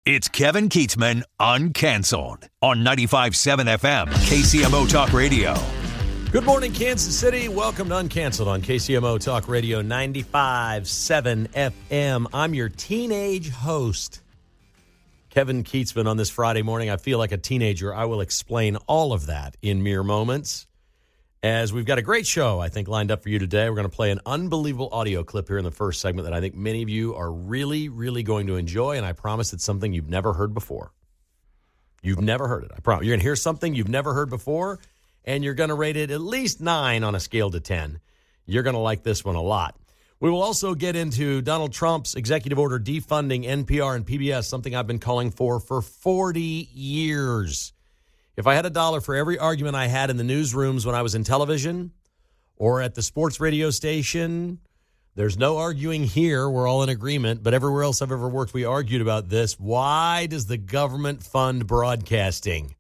It's Kevin Kietzman Uncanceled on 95.7 FM, KCMO Talk Radio. Good morning, Kansas City. Welcome to Uncanceled on KCMO Talk Radio 95.7 FM. I'm your teenage host, Kevin Kietzman. On this Friday morning, I feel like a teenager. I will explain all of that in mere moments, as we've got a great show, I think, lined up for you today. We're going to play an unbelievable audio clip here in the first segment that I think many of you are really, really going to enjoy, and I promise it's something you've never heard before. You've never heard it. I promise. You're going to hear something you've never heard before, and you're going to rate it at least 9 on a scale to 10. You're going to like this one a lot. We will also get into Donald Trump's executive order defunding NPR and PBS, something I've been calling for 40 years. If I had $1 for every argument I had in the newsrooms when I was in television or at the sports radio station, there's no arguing here. We're all in agreement. But everywhere else I've ever worked, we argued about this. Why does the government fund broadcasting?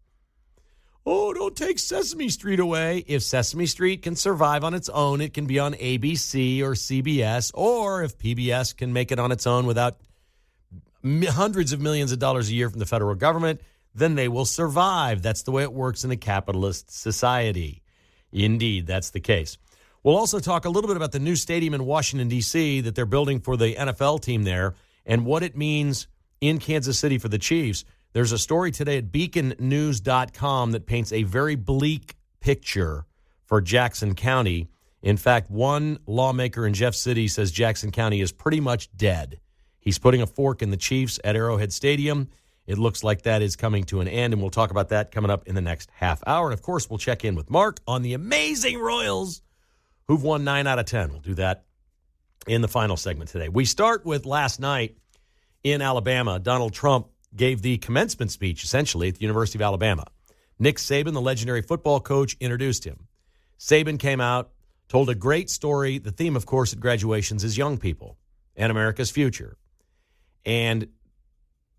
Oh, don't take Sesame Street away. If Sesame Street can survive on its own, it can be on ABC or CBS. Or if PBS can make it on its own without hundreds of millions of dollars a year from the federal government, then they will survive. That's the way it works in a capitalist society. Indeed, that's the case. We'll also talk a little bit about the new stadium in Washington, D.C. that they're building for the NFL team there and what it means in Kansas City for the Chiefs. There's a story today at beaconnews.com that paints a very bleak picture for Jackson County. In fact, one lawmaker in Jeff City says Jackson County is pretty much dead. He's putting a fork in the Chiefs at Arrowhead Stadium. It looks like that is coming to an end, and we'll talk about that coming up in the next half hour. And, of course, we'll check in with Mark on the amazing Royals, who've won 9 out of 10. We'll do that in the final segment today. We start with last night in Alabama. Donald Trump gave the commencement speech, essentially, at the University of Alabama. Nick Saban, the legendary football coach, introduced him. Saban came out, told a great story. The theme, of course, at graduations is young people and America's future. And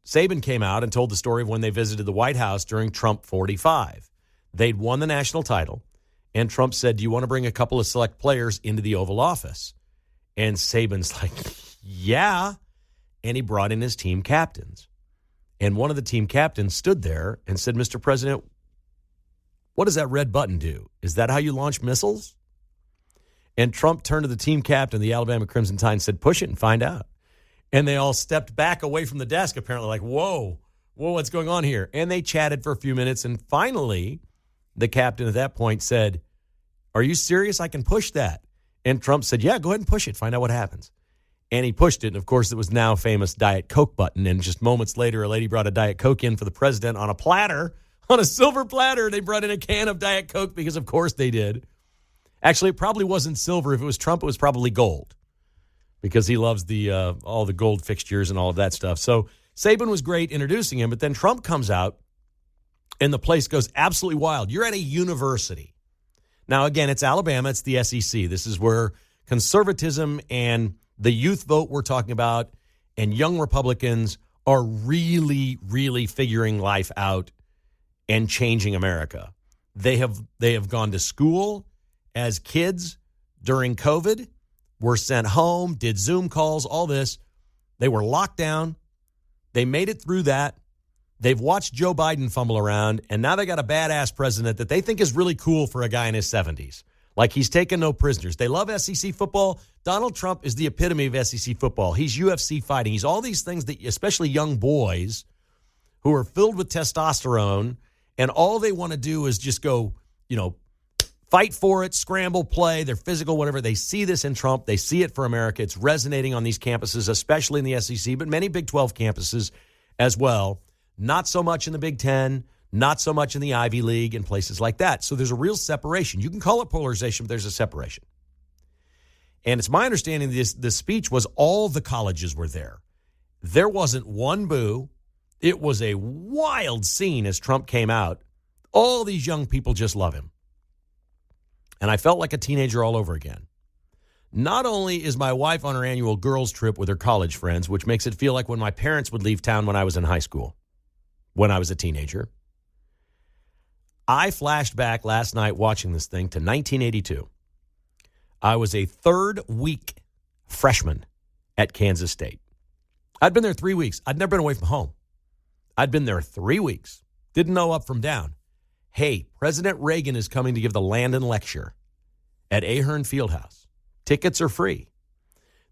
Saban came out and told the story of when they visited the White House during Trump 45. They'd won the national title, and Trump said, do you want to bring a couple of select players into the Oval Office? And Saban's like, yeah. And he brought in his team captains. And one of the team captains stood there and said, Mr. President, what does that red button do? Is that how you launch missiles? And Trump turned to the team captain, the Alabama Crimson Tide, and said, push it and find out. And they all stepped back away from the desk, apparently, like, whoa, what's going on here? And they chatted for a few minutes. And finally, the captain at that point said, are you serious? I can push that. And Trump said, yeah, go ahead and push it. Find out what happens. And he pushed it. And, of course, it was now famous Diet Coke button. And just moments later, a lady brought a Diet Coke in for the president on a platter, on a silver platter. They brought in a can of Diet Coke because, of course, they did. Actually, it probably wasn't silver. If it was Trump, it was probably gold, because he loves the all the gold fixtures and all of that stuff. So Saban was great introducing him, but then Trump comes out, and the place goes absolutely wild. You're at a university. Now, again, it's Alabama. It's the SEC. This is where conservatism and the youth vote we're talking about and young Republicans are really, really figuring life out and changing America. They have gone to school as kids during COVID, were sent home, did Zoom calls, all this. They were locked down. They made it through that. They've watched Joe Biden fumble around, and now they got a badass president that they think is really cool for a guy in his 70s. Like, he's taken no prisoners. They love SEC football. Donald Trump is the epitome of SEC football. He's UFC fighting. He's all these things that, especially young boys who are filled with testosterone, and all they want to do is just go, fight for it, scramble, play, they're physical, whatever. They see this in Trump. They see it for America. It's resonating on these campuses, especially in the SEC, but many Big 12 campuses as well. Not so much in the Big 10, not so much in the Ivy League and places like that. So there's a real separation. You can call it polarization, but there's a separation. And it's my understanding this speech was all the colleges were there. There wasn't one boo. It was a wild scene as Trump came out. All these young people just love him. And I felt like a teenager all over again. Not only is my wife on her annual girls' trip with her college friends, which makes it feel like when my parents would leave town when I was in high school, when I was a teenager, I flashed back last night watching this thing to 1982. I was a third-week freshman at Kansas State. I'd been there 3 weeks. I'd never been away from home. I'd been there 3 weeks. Didn't know up from down. Hey, President Reagan is coming to give the Landon Lecture at Ahern Fieldhouse. Tickets are free.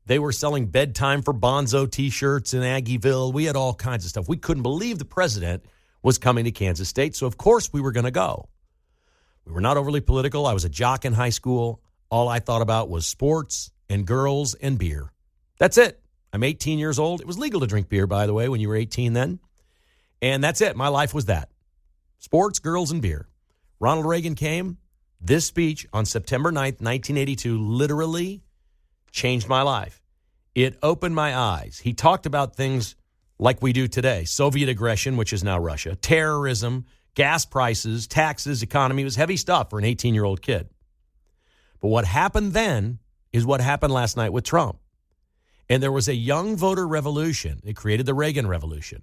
They were selling bedtime for Bonzo T-shirts in Aggieville. We had all kinds of stuff. We couldn't believe the president was coming to Kansas State, so of course we were going to go. We were not overly political. I was a jock in high school. All I thought about was sports and girls and beer. That's it. I'm 18 years old. It was legal to drink beer, by the way, when you were 18 then. And that's it. My life was that. Sports, girls, and beer. Ronald Reagan came. This speech on September 9th, 1982, literally changed my life. It opened my eyes. He talked about things like we do today. Soviet aggression, which is now Russia, terrorism, gas prices, taxes, economy. It was heavy stuff for an 18-year-old kid. But what happened then is what happened last night with Trump. And there was a young voter revolution. It created the Reagan Revolution.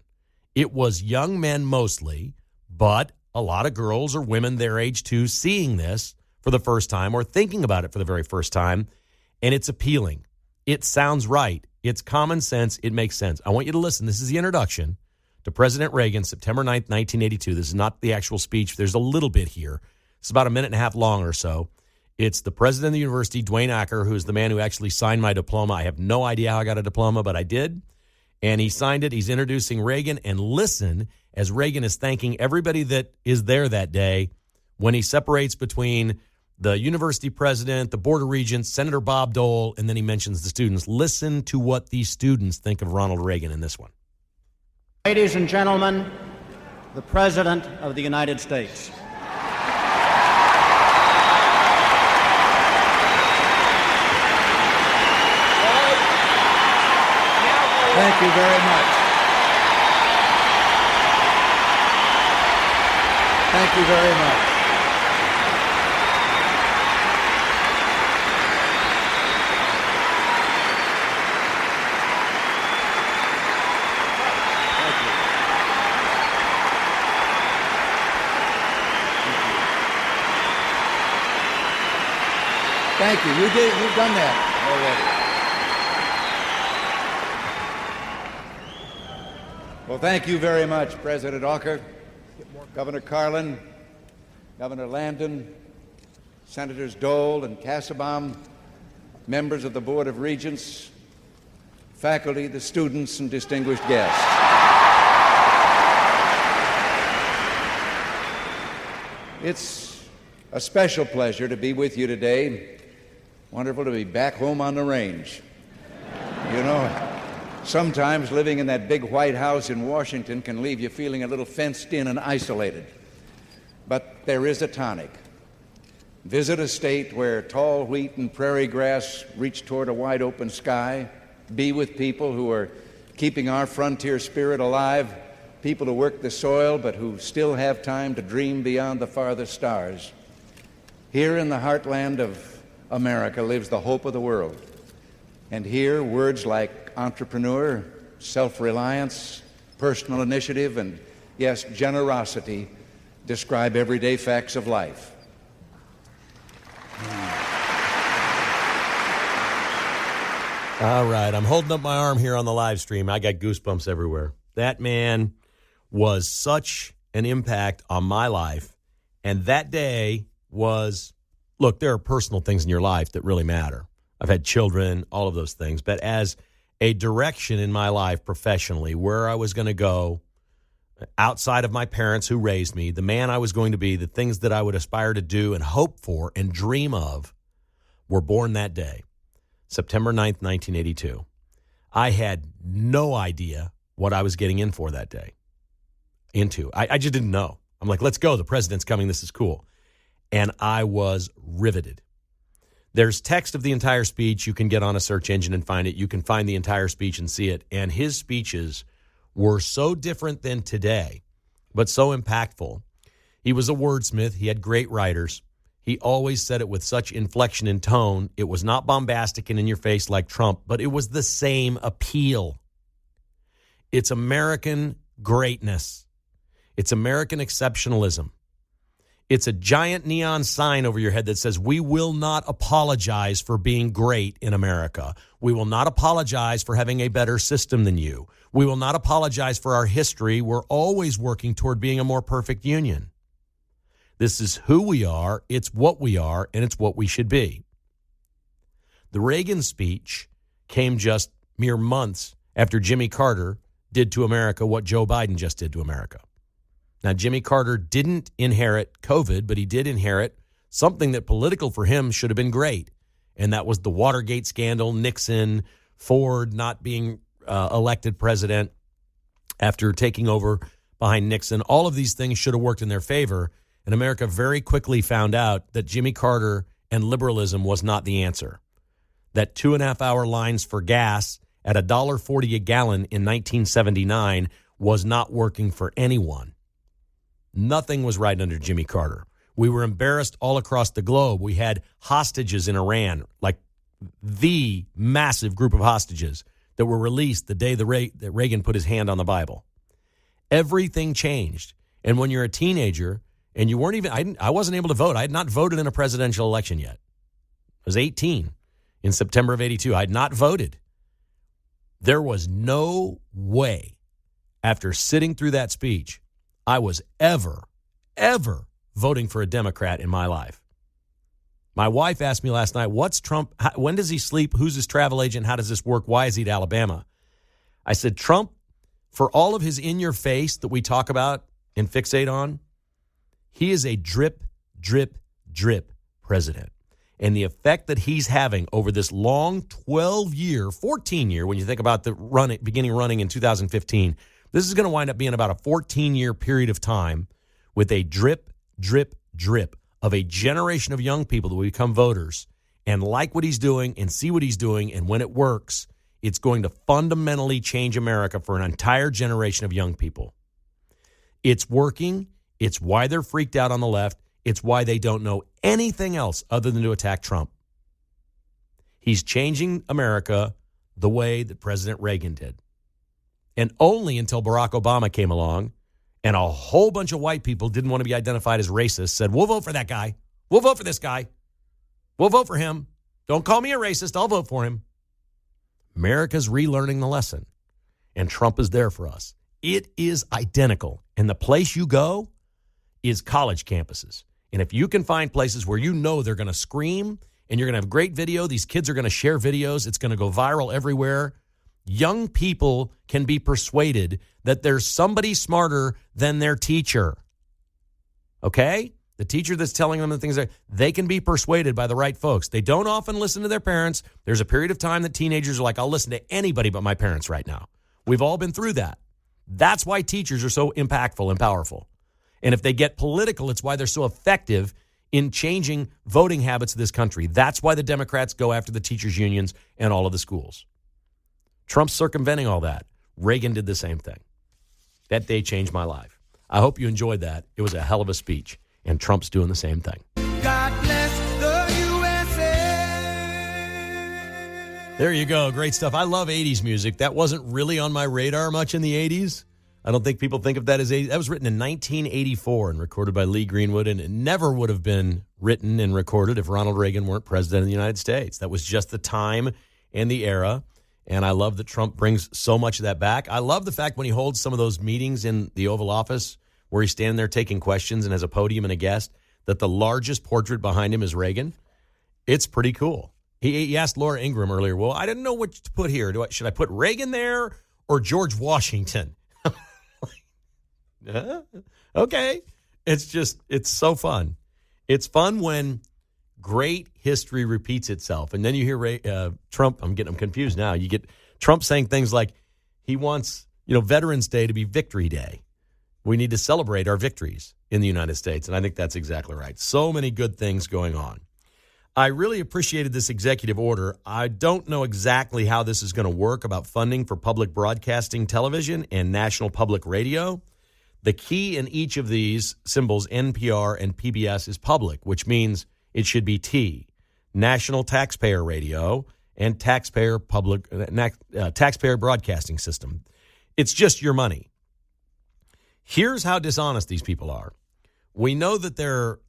It was young men mostly, but a lot of girls or women their age too seeing this for the first time or thinking about it for the very first time. And it's appealing. It sounds right. It's common sense. It makes sense. I want you to listen. This is the introduction to President Reagan, September 9th, 1982. This is not the actual speech. There's a little bit here. It's about a minute and a half long or so. It's the president of the university, Dwayne Acker, who is the man who actually signed my diploma. I have no idea how I got a diploma, but I did. And he signed it. He's introducing Reagan. And listen as Reagan is thanking everybody that is there that day when he separates between the university president, the board of regents, Senator Bob Dole, and then he mentions the students. Listen to what these students think of Ronald Reagan in this one. Ladies and gentlemen, the President of the United States. Thank you very much. Thank you very much. Thank you. You've done that already. Well, thank you very much, President Walker, Governor Carlin, Governor Landon, Senators Dole and Kassebaum, members of the Board of Regents, faculty, the students, and distinguished guests. It's a special pleasure to be with you today. Wonderful to be back home on the range. You know, sometimes living in that big White House in Washington can leave you feeling a little fenced in and isolated. But there is a tonic. Visit a state where tall wheat and prairie grass reach toward a wide open sky. Be with people who are keeping our frontier spirit alive, people who work the soil but who still have time to dream beyond the farthest stars. Here in the heartland of America lives the hope of the world. And here, words like entrepreneur, self-reliance, personal initiative, and, yes, generosity describe everyday facts of life. All right, I'm holding up my arm here on the live stream. I got goosebumps everywhere. That man was such an impact on my life. And that day was, look, there are personal things in your life that really matter. I've had children, all of those things. But as a direction in my life professionally, where I was going to go outside of my parents who raised me, the man I was going to be, the things that I would aspire to do and hope for and dream of were born that day, September 9th, 1982. I had no idea what I was getting in for that day. I just didn't know. I'm like, let's go. The president's coming. This is cool. And I was riveted. There's text of the entire speech. You can get on a search engine and find it. You can find the entire speech and see it. And his speeches were so different than today, but so impactful. He was a wordsmith. He had great writers. He always said it with such inflection and tone. It was not bombastic and in your face like Trump, but it was the same appeal. It's American greatness. It's American exceptionalism. It's a giant neon sign over your head that says, we will not apologize for being great in America. We will not apologize for having a better system than you. We will not apologize for our history. We're always working toward being a more perfect union. This is who we are, it's what we are, and it's what we should be. The Reagan speech came just mere months after Jimmy Carter did to America what Joe Biden just did to America. Now, Jimmy Carter didn't inherit COVID, but he did inherit something that political for him should have been great, and that was the Watergate scandal, Nixon, Ford not being elected president after taking over behind Nixon. All of these things should have worked in their favor, and America very quickly found out that Jimmy Carter and liberalism was not the answer, that 2.5-hour lines for gas at $1.40 a gallon in 1979 was not working for anyone. Nothing was right under Jimmy Carter. We were embarrassed all across the globe. We had hostages in Iran, like the massive group of hostages that were released the day that Reagan put his hand on the Bible. Everything changed. And when you're a teenager and you weren't even, I wasn't able to vote. I had not voted in a presidential election yet. I was 18 in September of 82. I had not voted. There was no way after sitting through that speech I was ever voting for a Democrat in my life. My wife asked me last night, what's Trump? When does he sleep? Who's his travel agent? How does this work? Why is he to Alabama? I said, Trump, for all of his in your face that we talk about and fixate on, he is a drip, drip, drip president. And the effect that he's having over this long 12-year, 14-year, when you think about the beginning running in 2015, this is going to wind up being about a 14-year period of time with a drip, drip, drip of a generation of young people that will become voters and like what he's doing and see what he's doing. And when it works, it's going to fundamentally change America for an entire generation of young people. It's working. It's why they're freaked out on the left. It's why they don't know anything else other than to attack Trump. He's changing America the way that President Reagan did. And only until Barack Obama came along and a whole bunch of white people didn't want to be identified as racist, said, we'll vote for that guy. We'll vote for this guy. We'll vote for him. Don't call me a racist. I'll vote for him. America's relearning the lesson, and Trump is there for us. It is identical. And the place you go is college campuses. And if you can find places where you know they're going to scream and you're going to have great video, these kids are going to share videos, it's going to go viral everywhere. Young people can be persuaded that there's somebody smarter than their teacher. Okay? The teacher that's telling them the things they can be persuaded by the right folks. They don't often listen to their parents. There's a period of time that teenagers are like, I'll listen to anybody but my parents right now. We've all been through that. That's why teachers are so impactful and powerful. And if they get political, it's why they're so effective in changing voting habits of this country. That's why the Democrats go after the teachers' unions and all of the schools. Trump's circumventing all that. Reagan did the same thing. That day changed my life. I hope you enjoyed that. It was a hell of a speech, and Trump's doing the same thing. God bless the USA. There you go. Great stuff. I love 80s music. That wasn't really on my radar much in the 80s. I don't think people think of that as 80s. That was written in 1984 and recorded by Lee Greenwood, and it never would have been written and recorded if Ronald Reagan weren't president of the United States. That was just the time and the era. And I love that Trump brings so much of that back. I love the fact when he holds some of those meetings in the Oval Office where he's standing there taking questions and has a podium and a guest, that the largest portrait behind him is Reagan. It's pretty cool. He asked Laura Ingraham earlier, well, I didn't know what to put here. Should I put Reagan there or George Washington? Okay. It's so fun. It's fun when great history repeats itself. And then you hear Trump, I'm confused now. You get Trump saying things like he wants, Veterans Day to be Victory Day. We need to celebrate our victories in the United States. And I think that's exactly right. So many good things going on. I really appreciated this executive order. I don't know exactly how this is going to work about funding for public broadcasting television and national public radio. The key in each of these symbols, NPR and PBS, is public, which means it should be T, National Taxpayer Radio, and Taxpayer Broadcasting System. It's just your money. Here's how dishonest these people are. We know that there are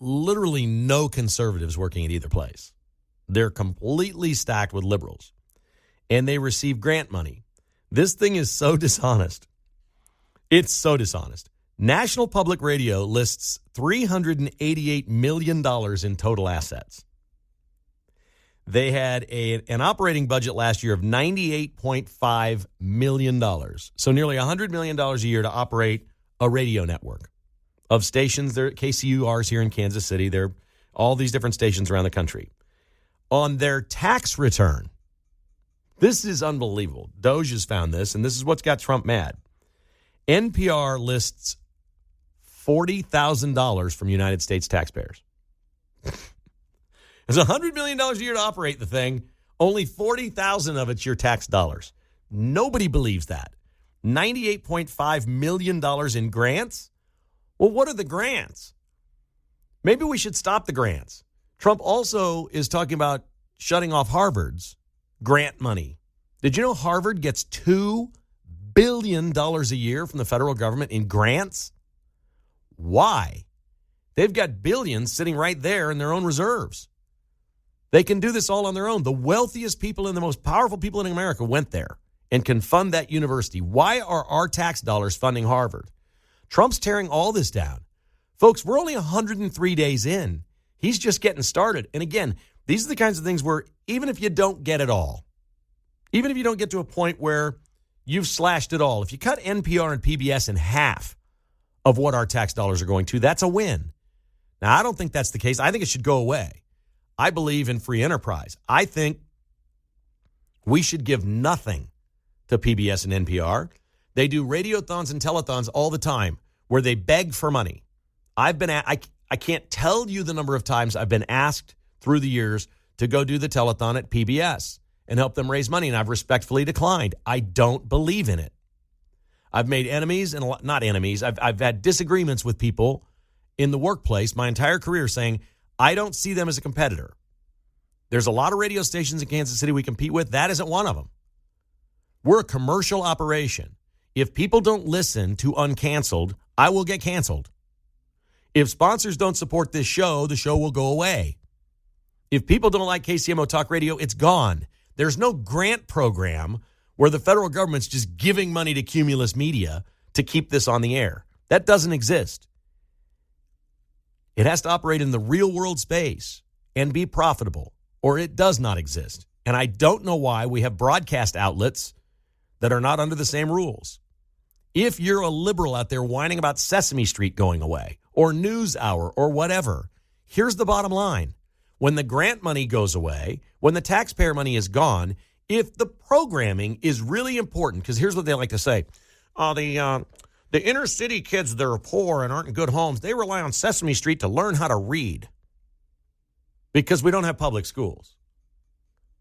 literally no conservatives working at either place. They're completely stacked with liberals, and they receive grant money. This thing is so dishonest. It's so dishonest. National Public Radio lists $388 million in total assets. They had an operating budget last year of $98.5 million. So nearly $100 million a year to operate a radio network of stations. They're KCURs here in Kansas City. They're all these different stations around the country. On their tax return, this is unbelievable. Doge has found this, and this is what's got Trump mad. NPR lists $40,000 from United States taxpayers. It's $100 million a year to operate the thing. Only $40,000 of it's your tax dollars. Nobody believes that. $98.5 million in grants? Well, what are the grants? Maybe we should stop the grants. Trump also is talking about shutting off Harvard's grant money. Did you know Harvard gets $2 billion a year from the federal government in grants? Why? They've got billions sitting right there in their own reserves. They can do this all on their own. The wealthiest people and the most powerful people in America went there and can fund that university. Why are our tax dollars funding Harvard? Trump's tearing all this down. Folks, we're only 103 days in. He's just getting started. And again, these are the kinds of things where even if you don't get it all, even if you don't get to a point where you've slashed it all, if you cut NPR and PBS in half of what our tax dollars are going to, that's a win. Now, I don't think that's the case. I think it should go away. I believe in free enterprise. I think we should give nothing to PBS and NPR. They do radiothons and telethons all the time where they beg for money. I can't tell you the number of times I've been asked through the years to go do the telethon at PBS and help them raise money, and I've respectfully declined. I don't believe in it. I've made enemies, and not enemies. I've had disagreements with people in the workplace my entire career saying, I don't see them as a competitor. There's a lot of radio stations in Kansas City we compete with. That isn't one of them. We're a commercial operation. If people don't listen to Uncanceled, I will get canceled. If sponsors don't support this show, the show will go away. If people don't like KCMO Talk Radio, it's gone. There's no grant program where the federal government's just giving money to Cumulus Media to keep this on the air. That doesn't exist. It has to operate in the real world space and be profitable, or it does not exist. And I don't know why we have broadcast outlets that are not under the same rules. If you're a liberal out there whining about Sesame Street going away or News Hour or whatever, here's the bottom line. When the grant money goes away, when the taxpayer money is gone, if the programming is really important, because here's what they like to say, the inner city kids that are poor and aren't in good homes, they rely on Sesame Street to learn how to read because we don't have public schools.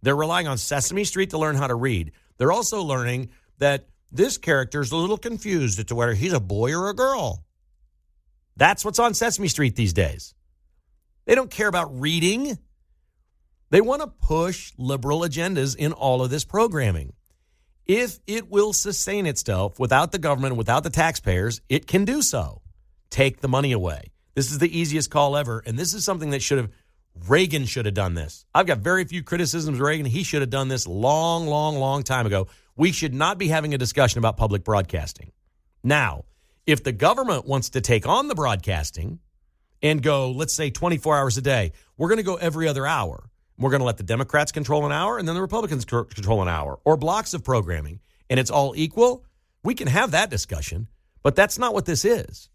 They're relying on Sesame Street to learn how to read. They're also learning that this character's a little confused as to whether he's a boy or a girl. That's what's on Sesame Street these days. They don't care about reading. They want to push liberal agendas in all of this programming. If it will sustain itself without the government, without the taxpayers, it can do so. Take the money away. This is the easiest call ever, and this is something that Reagan should have done this. I've got very few criticisms of Reagan. He should have done this long time ago. We should not be having a discussion about public broadcasting. Now, if the government wants to take on the broadcasting and go, let's say 24 hours a day, we're going to go every other hour. We're going to let the Democrats control an hour and then the Republicans control an hour or blocks of programming, and it's all equal. We can have that discussion, but that's not what this is.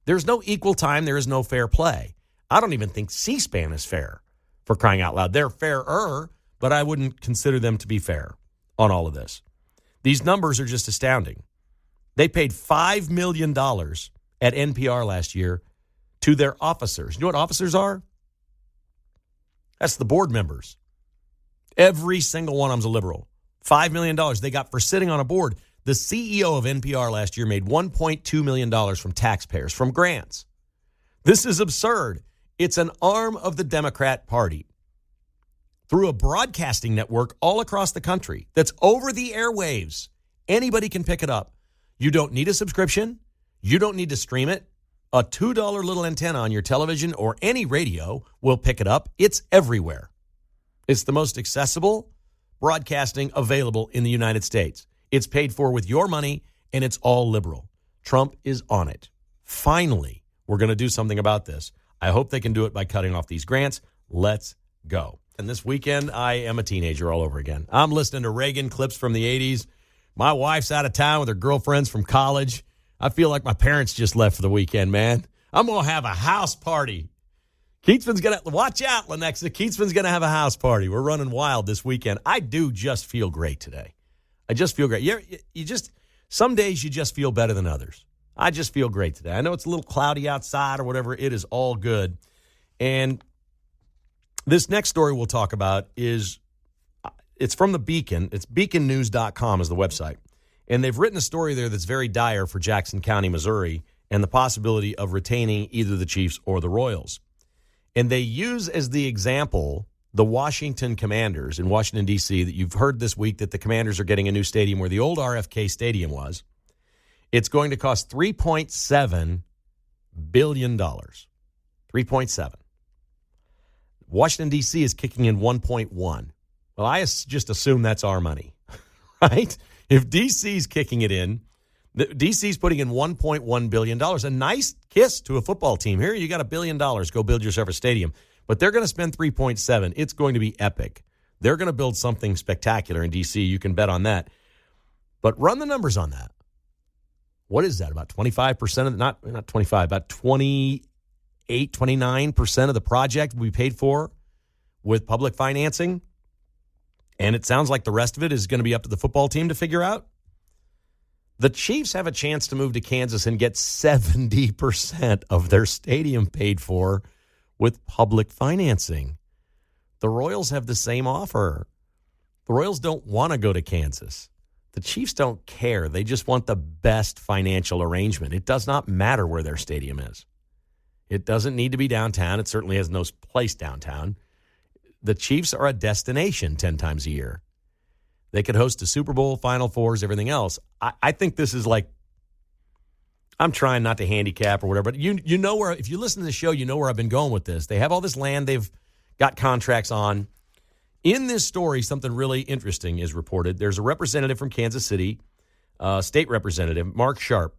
There's no equal time. There is no fair play. I don't even think C-SPAN is fair, for crying out loud. They're fairer, but I wouldn't consider them to be fair on all of this. These numbers are just astounding. They paid $5 million at NPR last year to their officers. You know what officers are? That's the board members. Every single one of them's a liberal. $5 million they got for sitting on a board. The CEO of NPR last year made $1.2 million from taxpayers, from grants. This is absurd. It's an arm of the Democrat Party through a broadcasting network all across the country that's over the airwaves. Anybody can pick it up. You don't need a subscription. You don't need to stream it. A $2 little antenna on your television or any radio will pick it up. It's everywhere. It's the most accessible broadcasting available in the United States. It's paid for with your money, and it's all liberal. Trump is on it. Finally, we're going to do something about this. I hope they can do it by cutting off these grants. Let's go. And this weekend, I am a teenager all over again. I'm listening to Reagan clips from the 80s. My wife's out of town with her girlfriends from college. I feel like my parents just left for the weekend, man. I'm going to have a house party. Kietzman's going to, watch out, Lenexa. Kietzman's going to have a house party. We're running wild this weekend. I do just feel great today. I just feel great. You just, some days you just feel better than others. I just feel great today. I know it's a little cloudy outside or whatever. It is all good. And this next story we'll talk about is, it's from the Beacon. It's beaconnews.com is the website. And they've written a story there that's very dire for Jackson County, Missouri, and the possibility of retaining either the Chiefs or the Royals. And they use as the example the Washington Commanders in Washington, D.C., that you've heard this week that the Commanders are getting a new stadium where the old RFK Stadium was. It's going to cost $3.7 billion. 3.7. Washington, D.C. is kicking in 1.1. Well, I just assume that's our money, right? If D.C.'s kicking it in, D.C.'s putting in $1.1 billion. A nice kiss to a football team. Here, you got $1 billion. Go build yourself a stadium. But they're going to spend 3.7. It's going to be epic. They're going to build something spectacular in D.C. You can bet on that. But run the numbers on that. What is that? About 25% of not 25, about 28, 29% of the project will be paid for with public financing. And it sounds like the rest of it is going to be up to the football team to figure out. The Chiefs have a chance to move to Kansas and get 70% of their stadium paid for with public financing. The Royals have the same offer. The Royals don't want to go to Kansas. The Chiefs don't care. They just want the best financial arrangement. It does not matter where their stadium is. It doesn't need to be downtown. It certainly has no place downtown. The Chiefs are a destination 10 times a year. They could host a Super Bowl, Final Fours, everything else. I think this is like, I'm trying not to handicap or whatever, but you know where, if you listen to the show, you know where I've been going with this. They have all this land they've got contracts on. In this story, something really interesting is reported. There's a representative from Kansas City, state representative, Mark Sharp,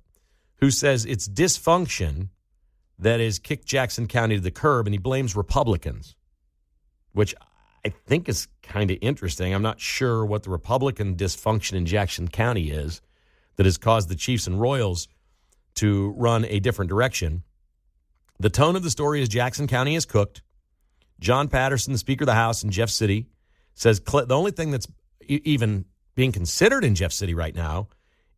who says it's dysfunction that has kicked Jackson County to the curb, and he blames Republicans, which I think is kind of interesting. I'm not sure what the Republican dysfunction in Jackson County is that has caused the Chiefs and Royals to run a different direction. The tone of the story is Jackson County is cooked. John Patterson, the Speaker of the House in Jeff City, says the only thing that's even being considered in Jeff City right now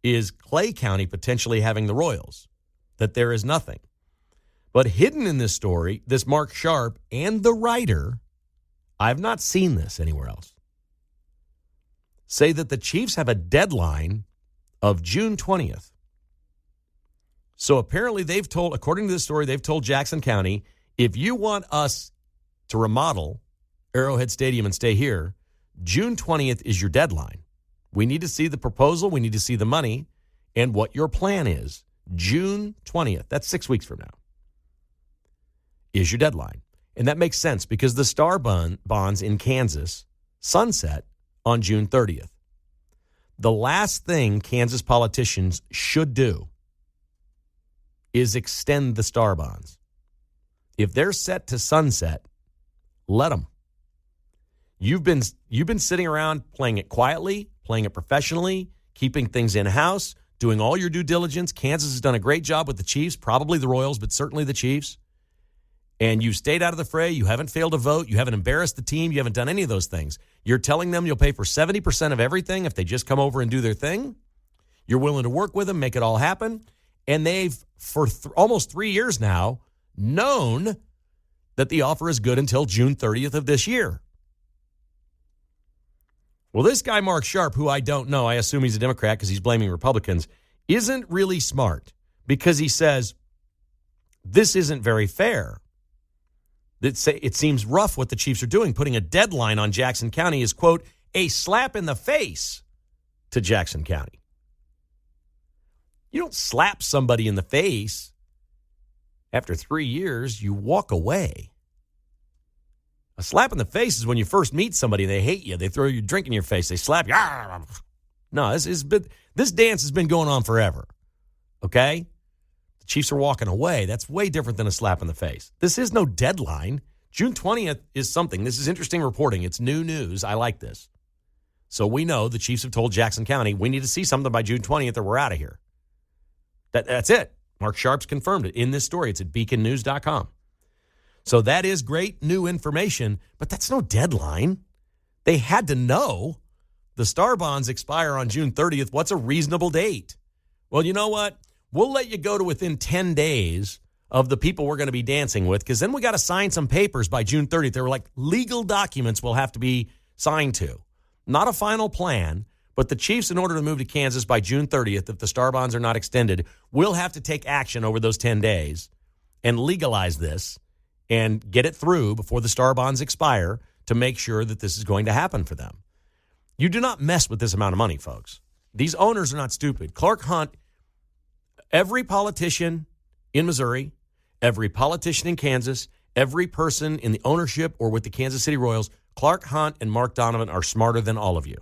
is Clay County potentially having the Royals, that there is nothing. But hidden in this story, this Mark Sharp and the writer, I've not seen this anywhere else, say that the Chiefs have a deadline of June 20th. So apparently they've told, according to this story, they've told Jackson County, if you want us to remodel Arrowhead Stadium and stay here, June 20th is your deadline. We need to see the proposal. We need to see the money and what your plan is. June 20th, that's 6 weeks from now, is your deadline. And that makes sense because the Star bonds in Kansas sunset on June 30th. The last thing Kansas politicians should do is extend the Star bonds. If they're set to sunset, let them. You've been sitting around playing it quietly, playing it professionally, keeping things in-house, doing all your due diligence. Kansas has done a great job with the Chiefs, probably the Royals, but certainly the Chiefs. And you've stayed out of the fray. You haven't failed to vote. You haven't embarrassed the team. You haven't done any of those things. You're telling them you'll pay for 70% of everything if they just come over and do their thing. You're willing to work with them, make it all happen. And they've, for almost 3 years now, known that the offer is good until June 30th of this year. Well, this guy, Mark Sharp, who I don't know, I assume he's a Democrat because he's blaming Republicans, isn't really smart because he says, this isn't very fair. It seems rough what the Chiefs are doing. Putting a deadline on Jackson County is, quote, a slap in the face to Jackson County. You don't slap somebody in the face After 3 years, you walk away. A slap in the face is when you first meet somebody, they hate you. They throw your drink in your face. They slap you. No, this dance has been going on forever. Okay? The Chiefs are walking away. That's way different than a slap in the face. This is no deadline. June 20th is something. This is interesting reporting. It's new news. I like this. So we know the Chiefs have told Jackson County, we need to see something by June 20th or we're out of here. That's it. Mark Sharp's confirmed it in this story. It's at beaconnews.com. So that is great new information, but that's no deadline. They had to know the Star Bonds expire on June 30th. What's a reasonable date? Well, you know what? We'll let you go to within 10 days of the people we're going to be dancing with, because then we got to sign some papers by June 30th. There were like legal documents we'll have to be signed to. Not a final plan, but the Chiefs, in order to move to Kansas by June 30th, if the Star Bonds are not extended, will have to take action over those 10 days and legalize this and get it through before the Star Bonds expire to make sure that this is going to happen for them. You do not mess with this amount of money, folks. These owners are not stupid. Clark Hunt, every politician in Missouri, every politician in Kansas, every person in the ownership or with the Kansas City Royals, Clark Hunt and Mark Donovan are smarter than all of you.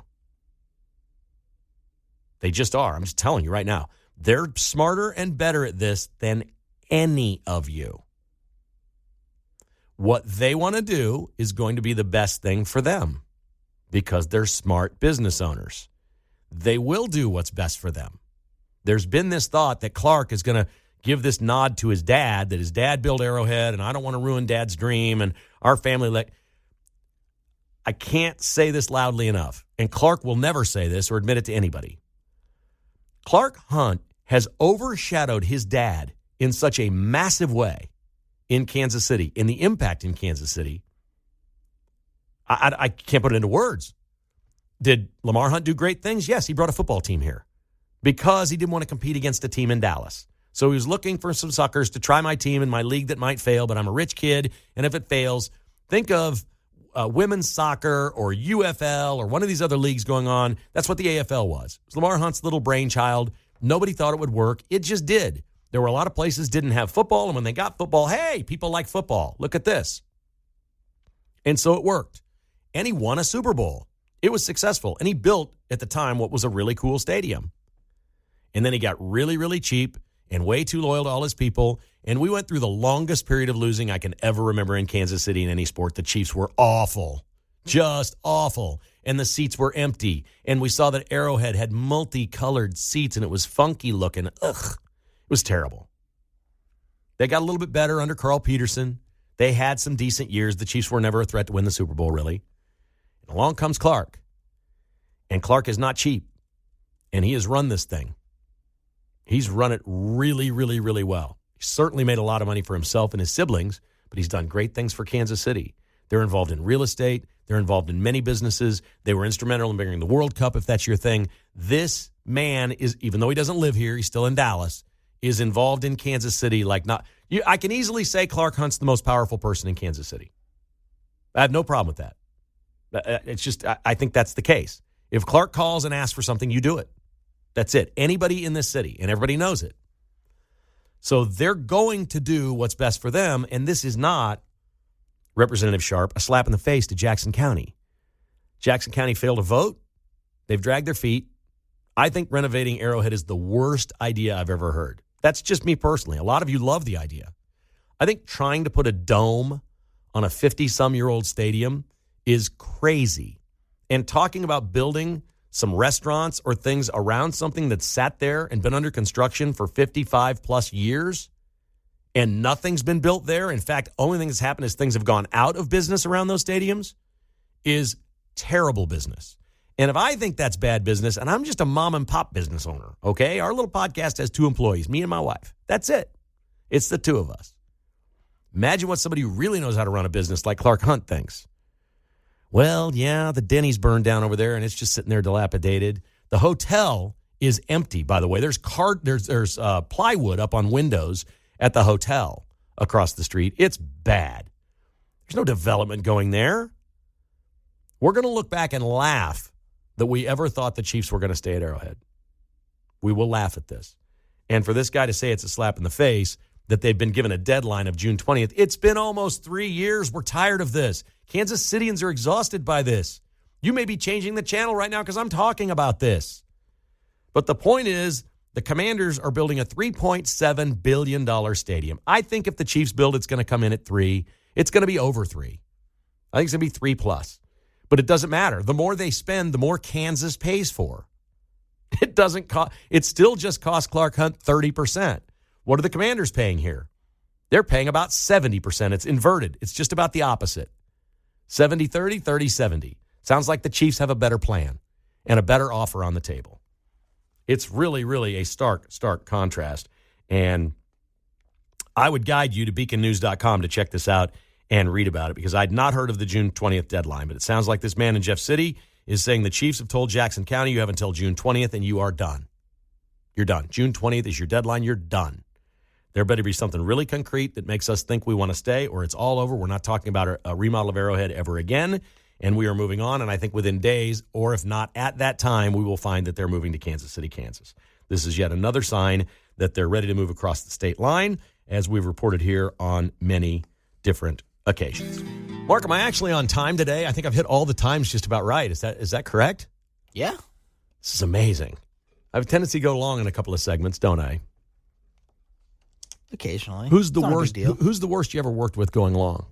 They just are. I'm just telling you right now. They're smarter and better at this than any of you. What they want to do is going to be the best thing for them because they're smart business owners. They will do what's best for them. There's been this thought that Clark is going to give this nod to his dad, that his dad built Arrowhead, and I don't want to ruin Dad's dream, and our family. I can't say this loudly enough, and Clark will never say this or admit it to anybody. Clark Hunt has overshadowed his dad in such a massive way in Kansas City, in the impact in Kansas City. I can't put it into words. Did Lamar Hunt do great things? Yes, he brought a football team here because he didn't want to compete against a team in Dallas. So he was looking for some suckers to try my team in my league that might fail, but I'm a rich kid, and if it fails, think of women's soccer or UFL or one of these other leagues going on. That's what the AFL was. It was Lamar Hunt's little brainchild. Nobody thought it would work. It just did. There were a lot of places didn't have football, and when they got football, hey, people like football. Look at this. And so it worked. And he won a Super Bowl. It was successful. And he built, at the time, what was a really cool stadium. And then he got really, really cheap and way too loyal to all his people. And we went through the longest period of losing I can ever remember in Kansas City in any sport. The Chiefs were awful, just awful. And the seats were empty. And we saw that Arrowhead had multicolored seats, and it was funky looking. Ugh, it was terrible. They got a little bit better under Carl Peterson. They had some decent years. The Chiefs were never a threat to win the Super Bowl, really. And along comes Clark. And Clark is not cheap. And he has run this thing. He's run it really, really, really well. He certainly made a lot of money for himself and his siblings, but he's done great things for Kansas City. They're involved in real estate. They're involved in many businesses. They were instrumental in bringing the World Cup, if that's your thing. This man is, even though he doesn't live here, he's still in Dallas, is involved in Kansas City like not. I can easily say Clark Hunt's the most powerful person in Kansas City. I have no problem with that. It's just, I think that's the case. If Clark calls and asks for something, you do it. That's it. Anybody in this city, and everybody knows it. So they're going to do what's best for them, and this is not, Representative Sharp, a slap in the face to Jackson County. Jackson County failed to vote. They've dragged their feet. I think renovating Arrowhead is the worst idea I've ever heard. That's just me personally. A lot of you love the idea. I think trying to put a dome on a 50-some-year-old stadium is crazy. And talking about building some restaurants or things around something that's sat there and been under construction for 55-plus years, and nothing's been built there. In fact, only thing that's happened is things have gone out of business around those stadiums, is terrible business. And if I think that's bad business, and I'm just a mom-and-pop business owner, okay? Our little podcast has 2 employees, me and my wife. That's it. It's the 2 of us. Imagine what somebody who really knows how to run a business like Clark Hunt thinks. Well, yeah, the Denny's burned down over there, and it's just sitting there dilapidated. The hotel is empty, by the way. There's plywood up on windows at the hotel across the street. It's bad. There's no development going there. We're going to look back and laugh that we ever thought the Chiefs were going to stay at Arrowhead. We will laugh at this. And for this guy to say it's a slap in the face, that they've been given a deadline of June 20th. It's been almost 3 years. We're tired of this. Kansas Cityans are exhausted by this. You may be changing the channel right now because I'm talking about this. But the point is, the Commanders are building a $3.7 billion stadium. I think if the Chiefs build, it's going to come in at 3. It's going to be over 3. I think it's going to be 3+. But it doesn't matter. The more they spend, the more Kansas pays for. It doesn't cost. It still just costs Clark Hunt 30%. What are the Commanders paying here? They're paying about 70%. It's inverted. It's just about the opposite. 70-30, 30-70. Sounds like the Chiefs have a better plan and a better offer on the table. It's really, really a stark contrast. And I would guide you to beaconnews.com to check this out and read about it, because I'd not heard of the June 20th deadline. But it sounds like this man in Jeff City is saying the Chiefs have told Jackson County you have until June 20th and you are done. You're done. June 20th is your deadline. You're done. There better be something really concrete that makes us think we want to stay, or it's all over. We're not talking about a remodel of Arrowhead ever again, and we are moving on. And I think within days, or if not at that time, we will find that they're moving to Kansas City, Kansas. This is yet another sign that they're ready to move across the state line, as we've reported here on many different occasions. Mark, am I actually on time today? I think I've hit all the times just about right. Is that correct? Yeah. This is amazing. I have a tendency to go long in a couple of segments, don't I? Occasionally. Who's the worst? Who's the worst you ever worked with going long?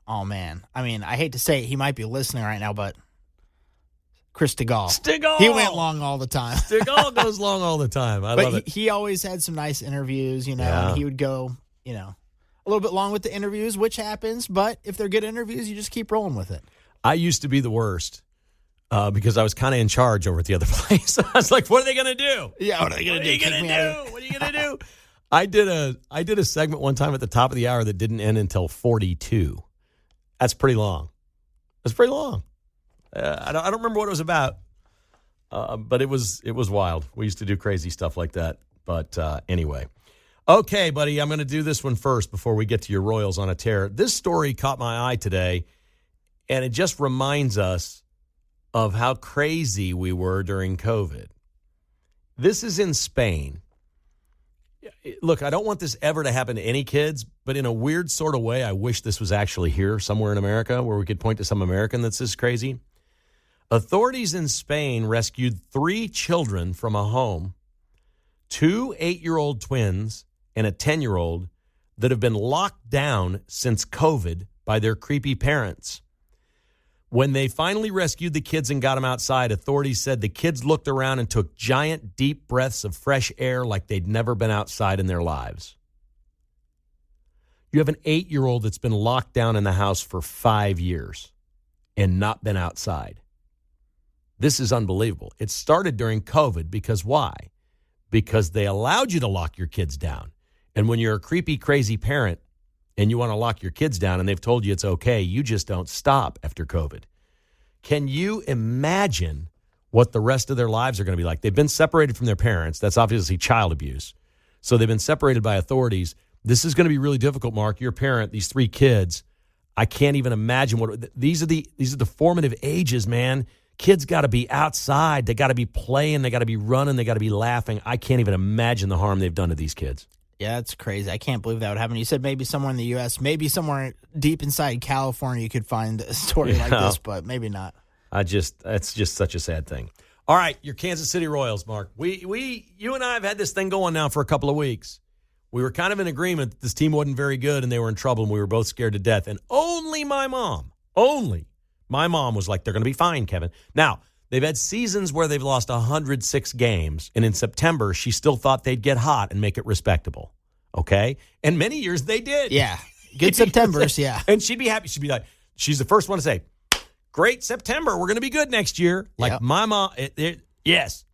Oh man, I mean, I hate to say it, he might be listening right now, but Chris Stigall. He went long all the time. Stigall goes long all the time. I love it. He always had some nice interviews, and he would go, a little bit long with the interviews, which happens. But if they're good interviews, you just keep rolling with it. I used to be the worst. Because I was kind of in charge over at the other place. I was like, what are they going to do? Yeah, what are they going to do? What are you going to do? I did a segment one time at the top of the hour that didn't end until 42. That's pretty long. That's pretty long. I don't remember what it was about, but it was wild. We used to do crazy stuff like that. But anyway. Okay, buddy, I'm going to do this one first before we get to your Royals on a tear. This story caught my eye today, and it just reminds us of how crazy we were during COVID. This is in Spain. Look, I don't want this ever to happen to any kids, but in a weird sort of way, I wish this was actually here somewhere in America where we could point to some American that's this crazy. Authorities in Spain rescued 3 children from a home, 2 8-year-old twins and a 10-year-old that have been locked down since COVID by their creepy parents. When they finally rescued the kids and got them outside, authorities said the kids looked around and took giant, deep breaths of fresh air like they'd never been outside in their lives. You have an 8-year-old that's been locked down in the house for 5 years and not been outside. This is unbelievable. It started during COVID because why? Because they allowed you to lock your kids down. And when you're a creepy, crazy parent, and you want to lock your kids down, and they've told you it's okay, you just don't stop after COVID. Can you imagine what the rest of their lives are going to be like? They've been separated from their parents. That's obviously child abuse. So they've been separated by authorities. This is going to be really difficult, Mark. You're a parent, these 3 kids. I can't even imagine what these are the formative ages, man. Kids got to be outside. They got to be playing. They got to be running. They got to be laughing. I can't even imagine the harm they've done to these kids. Yeah, that's crazy. I can't believe that would happen. You said maybe somewhere in the U.S., maybe somewhere deep inside California you could find a story like this, but maybe not. It's just such a sad thing. All right, your Kansas City Royals, Mark. You and I have had this thing going now for a couple of weeks. We were kind of in agreement that this team wasn't very good and they were in trouble and we were both scared to death. And only my mom was like, they're going to be fine, Kevin. Now, they've had seasons where they've lost 106 games, and in September, she still thought they'd get hot and make it respectable, okay? And many years they did. Yeah, good Septembers, yeah. And she'd be happy. She'd be like, she's the first one to say, great September, we're going to be good next year. Like yep. My mom, yes.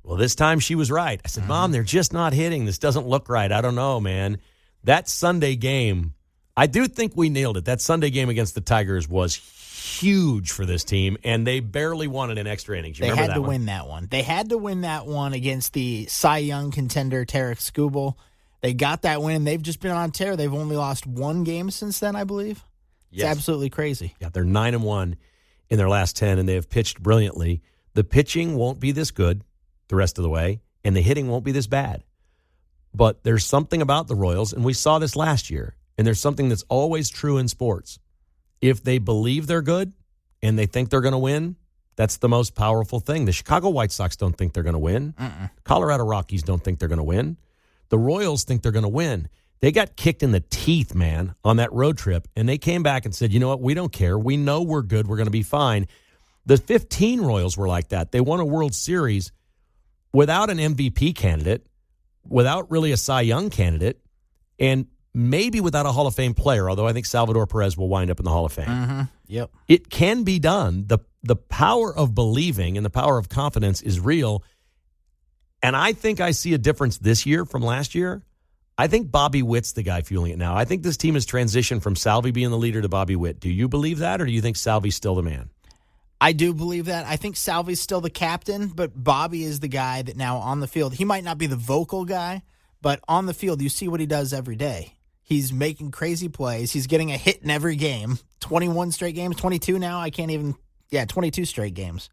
Well, this time she was right. I said, Mom, they're just not hitting. This doesn't look right. I don't know, man. That Sunday game, I do think we nailed it. That Sunday game against the Tigers was huge for this team, and they barely won it in extra innings. They had to win that one. They had to win that one against the Cy Young contender, Tarek Skubal. They got that win. They've just been on tear. They've only lost 1 game since then, I believe. It's absolutely crazy. Yeah, they're 9-1 in their last 10, and they have pitched brilliantly. The pitching won't be this good the rest of the way, and the hitting won't be this bad. But there's something about the Royals, and we saw this last year, and there's something that's always true in sports. If they believe they're good and they think they're going to win, that's the most powerful thing. The Chicago White Sox don't think they're going to win. Colorado Rockies don't think they're going to win. The Royals think they're going to win. They got kicked in the teeth, man, on that road trip, and they came back and said, you know what, we don't care. We know we're good. We're going to be fine. The 15 Royals were like that. They won a World Series without an MVP candidate, without really a Cy Young candidate, and maybe without a Hall of Fame player, although I think Salvador Perez will wind up in the Hall of Fame. Yep. It can be done. The power of believing and the power of confidence is real, and I think I see a difference this year from last year. I think Bobby Witt's the guy fueling it now. I think this team has transitioned from Salvi being the leader to Bobby Witt. Do you believe that, or do you think Salvi's still the man? I do believe that. I think Salvi's still the captain, but Bobby is the guy that now on the field, he might not be the vocal guy, but on the field, you see what he does every day. He's making crazy plays. He's getting a hit in every game. 21 straight games, 22 now. 22 straight games.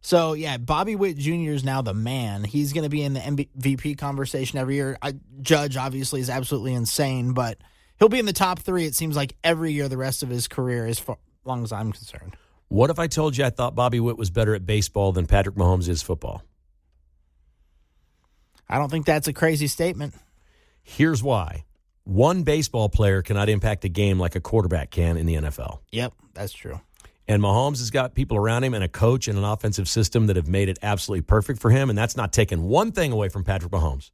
So, yeah, Bobby Witt Jr. is now the man. He's going to be in the MVP conversation every year. Judge, obviously, is absolutely insane, but he'll be in the top 3, it seems like, every year the rest of his career, as long as I'm concerned. What if I told you I thought Bobby Witt was better at baseball than Patrick Mahomes is football? I don't think that's a crazy statement. Here's why. One baseball player cannot impact a game like a quarterback can in the NFL. Yep, that's true. And Mahomes has got people around him and a coach and an offensive system that have made it absolutely perfect for him, and that's not taking one thing away from Patrick Mahomes.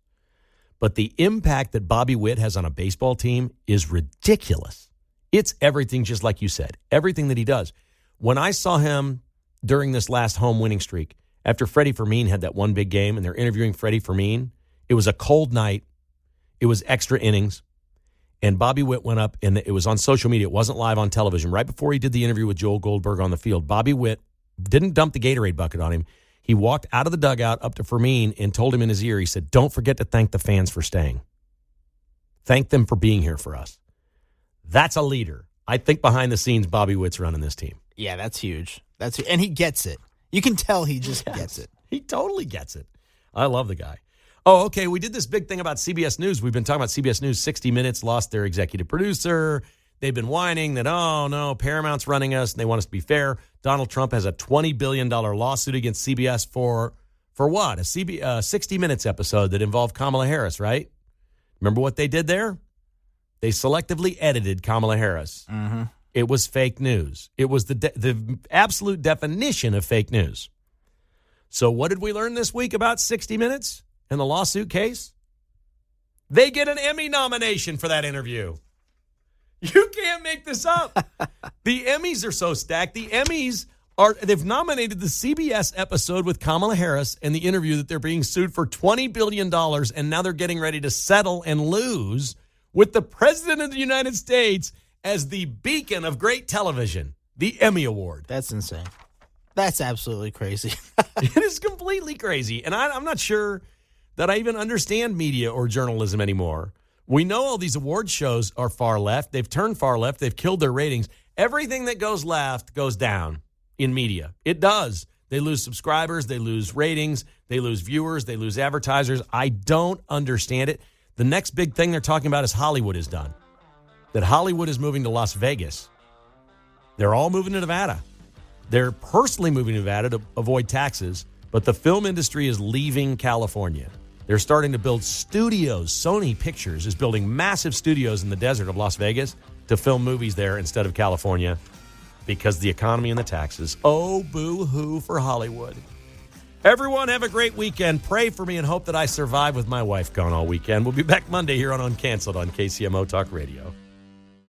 But the impact that Bobby Witt has on a baseball team is ridiculous. It's everything, just like you said, everything that he does. When I saw him during this last home winning streak, after Freddie Fermin had that one big game and they're interviewing Freddie Fermin, it was a cold night. It was extra innings. And Bobby Witt went up, and it was on social media. It wasn't live on television. Right before he did the interview with Joel Goldberg on the field, Bobby Witt didn't dump the Gatorade bucket on him. He walked out of the dugout up to Fermin and told him in his ear, he said, don't forget to thank the fans for staying. Thank them for being here for us. That's a leader. I think behind the scenes, Bobby Witt's running this team. Yeah, that's huge. And he gets it. You can tell he just gets it. He totally gets it. I love the guy. Oh, okay, we did this big thing about CBS News. We've been talking about CBS News. 60 Minutes lost their executive producer. They've been whining that, oh, no, Paramount's running us, and they want us to be fair. Donald Trump has a $20 billion lawsuit against CBS for what? A 60 Minutes episode that involved Kamala Harris, right? Remember what they did there? They selectively edited Kamala Harris. Mm-hmm. It was fake news. It was the absolute definition of fake news. So what did we learn this week about 60 Minutes and the lawsuit case? They get an Emmy nomination for that interview. You can't make this up. The Emmys are so stacked. The Emmys they've nominated the CBS episode with Kamala Harris and the interview that they're being sued for $20 billion, and now they're getting ready to settle and lose with the President of the United States as the beacon of great television, the Emmy Award. That's insane. That's absolutely crazy. It is completely crazy. And I'm not sure that I even understand media or journalism anymore. We know all these award shows are far left. They've turned far left. They've killed their ratings. Everything that goes left goes down in media. It does. They lose subscribers. They lose ratings. They lose viewers. They lose advertisers. I don't understand it. The next big thing they're talking about is Hollywood is done. That Hollywood is moving to Las Vegas. They're all moving to Nevada. They're personally moving to Nevada to avoid taxes, but the film industry is leaving California. They're starting to build studios. Sony Pictures is building massive studios in the desert of Las Vegas to film movies there instead of California because the economy and the taxes. Oh, boo-hoo for Hollywood. Everyone have a great weekend. Pray for me and hope that I survive with my wife gone all weekend. We'll be back Monday here on Uncanceled on KCMO Talk Radio.